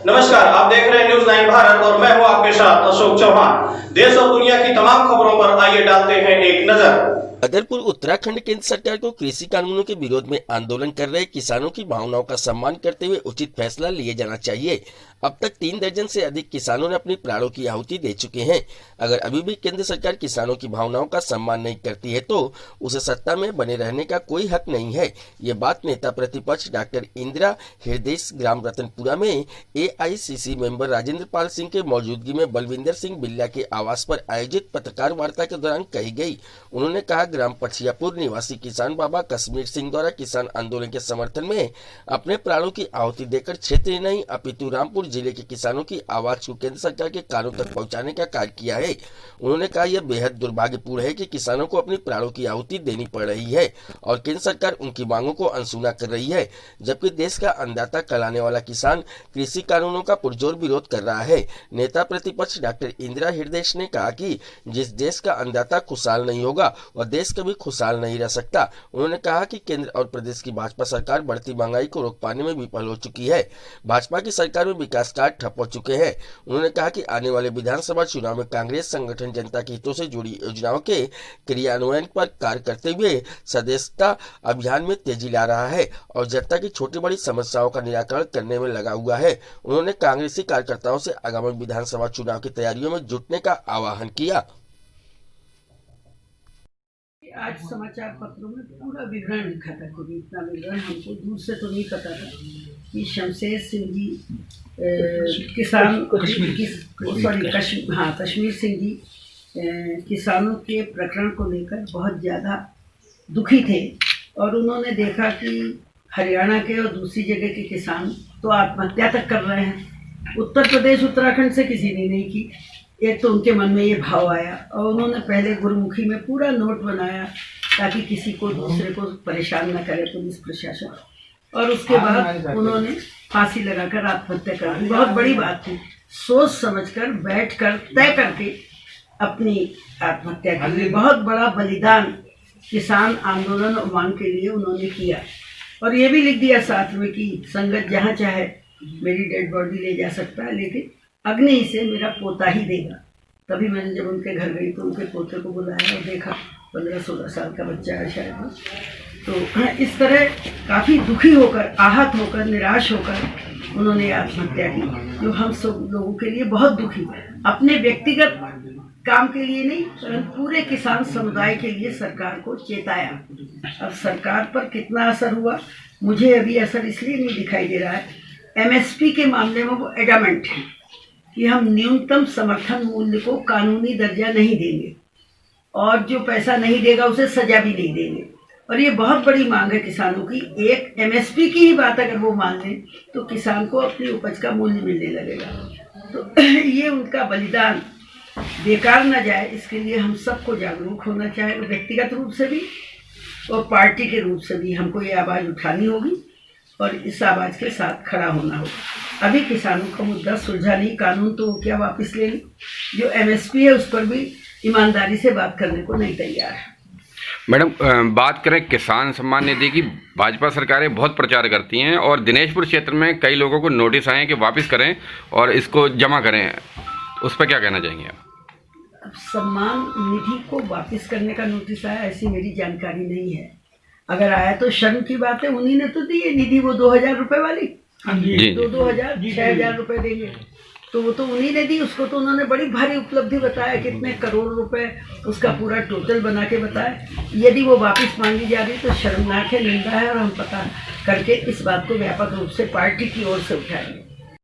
नमस्कार, आप देख रहे हैं न्यूज़ 9 भारत और मैं हूं आपके साथ अशोक चौहान। देश और दुनिया की तमाम खबरों पर आइए डालते हैं एक नजर। अदरपुर उत्तराखंड केंद्र सरकार को कृषि कानूनों के विरोध में आंदोलन कर रहे किसानों की भावनाओं का सम्मान करते हुए उचित फैसला लिए जाना चाहिए। अब तक 3 दर्जन से अधिक किसानों ने अपनी प्राणों की आहुति दे चुके हैं। अगर अभी भी केंद्र सरकार किसानों की भावनाओं का सम्मान नहीं करती है तो उसे सत्ता में बने रहने का कोई हक नहीं है। ये बात नेता प्रतिपक्ष डॉक्टर इंदिरा हृदय ग्राम रतनपुरा में AICC मेंबर राजेंद्र पाल सिंह के मौजूदगी में बलविंदर सिंह बिल्ला के आवास पर आयोजित पत्रकार वार्ता के दौरान कही गई। उन्होंने कहा, ग्राम पछियापुर निवासी किसान बाबा कश्मीर सिंह द्वारा किसान आंदोलन के समर्थन में अपने प्राणों की आहुति देकर क्षेत्र ही नहीं अपितु रामपुर जिले के किसानों की आवाज को केंद्र सरकार के कानों तक पहुंचाने का कार्य किया है। उन्होंने कहा, यह बेहद दुर्भाग्यपूर्ण है कि किसानों को अपनी प्राणों की आहुति देनी पड़ रही है और केंद्र सरकार उनकी मांगों को अनसुना कर रही है, जबकि देश का अन्नदाता कहलाने वाला किसान कृषि कानूनों का पुरजोर विरोध कर रहा है। नेता प्रतिपक्ष डॉक्टर इंदिरा हृदय ने कहा कि जिस देश का अन्नदाता खुशहाल नहीं होगा वह देश कभी खुशहाल नहीं रह सकता। उन्होंने कहा कि केंद्र और प्रदेश की भाजपा सरकार बढ़ती महंगाई को रोक पाने में विफल हो चुकी है। भाजपा की सरकार में विकास कार्य ठप हो चुके हैं। उन्होंने कहा कि आने वाले विधानसभा चुनाव में कांग्रेस संगठन जनता के हितों से जुड़ी योजनाओं के क्रियान्वयन पर कार्य करते हुए सदस्यता अभियान में तेजी ला रहा है और जनता की छोटी बड़ी समस्याओं का निराकरण करने में लगा हुआ है। उन्होंने कांग्रेसी कार्यकर्ताओं से आगामी विधानसभा चुनाव की तैयारियों में जुटने का आह्वान किया। आज समाचार पत्रों में पूरा विवरण लिखा था, क्योंकि इतना विवरण हमको दूर से तो नहीं पता था कि शमशेर सिंह जी कश्मीर सिंह जी किसानों के प्रकरण को लेकर बहुत ज़्यादा दुखी थे और उन्होंने देखा कि हरियाणा के और दूसरी जगह के किसान तो आत्महत्या तक कर रहे हैं। उत्तर प्रदेश उत्तराखंड से किसी ने नहीं की। एक तो उनके मन में ये भाव आया और उन्होंने पहले गुरुमुखी में पूरा नोट बनाया ताकि किसी को दूसरे को परेशान न करे पुलिस प्रशासन, और उसके बाद उन्होंने फांसी लगाकर आत्महत्या कर दी। बहुत बड़ी बात थी, सोच समझकर बैठकर तय करके अपनी आत्महत्या की। बहुत बड़ा बलिदान किसान आंदोलन और मांग के लिए उन्होंने किया और ये भी लिख दिया साथ में कि संगत जहाँ चाहे मेरी डेड बॉडी ले जा सकता है, लेकिन अग्नि से मेरा पोता ही देगा। तभी मैंने जब उनके घर गई तो उनके पोते को बुलाया और देखा 15-16 साल का बच्चा है शायद। तो इस तरह काफ़ी दुखी होकर, आहत होकर, निराश होकर उन्होंने आत्महत्या की, जो हम सब लोगों के लिए बहुत दुखी, अपने व्यक्तिगत काम के लिए नहीं परंतु पूरे किसान समुदाय के लिए सरकार को चेताया। अब सरकार पर कितना असर हुआ मुझे अभी असर इसलिए नहीं दिखाई दे रहा है। MSP के मामले में वो एडामेंट है कि हम न्यूनतम समर्थन मूल्य को कानूनी दर्जा नहीं देंगे और जो पैसा नहीं देगा उसे सजा भी नहीं देंगे, और ये बहुत बड़ी मांग है किसानों की। एक MSP की ही बात अगर वो मान लें तो किसान को अपनी उपज का मूल्य मिलने लगेगा। तो ये उनका बलिदान बेकार न जाए, इसके लिए हम सबको जागरूक होना चाहिए, व्यक्तिगत रूप से भी और पार्टी के रूप से भी हमको ये आवाज़ उठानी होगी और इस आवाज़ के साथ खड़ा होना होगा। अभी किसानों का मुद्दा सुलझा नहीं, कानून तो क्या वापस ले ली, जो MSP है उस पर भी ईमानदारी से बात करने को नहीं तैयार है। मैडम, बात करें किसान सम्मान निधि की, भाजपा सरकारें बहुत प्रचार करती हैं और दिनेशपुर क्षेत्र में कई लोगों को नोटिस आए हैं कि वापस करें और इसको जमा करें, उस पर क्या कहना चाहेंगे आप? अब सम्मान निधि को वापस करने का नोटिस आया ऐसी मेरी जानकारी नहीं है। अगर आया तो शर्म की बात है, उन्हीं ने तो दी है निधि, वो 2000 रुपये वाली, 2,000 6,000 रुपये देंगे, तो वो तो उन्हीं ने दी। उसको तो उन्होंने बड़ी भारी उपलब्धि बताया, कितने करोड़ रुपए उसका पूरा टोटल बना के बताया। यदि वो वापस मांगी जा रही तो शर्मनाक है, निंदा है, और हम पता करके इस बात को व्यापक रूप से पार्टी की ओर से उठाएंगे।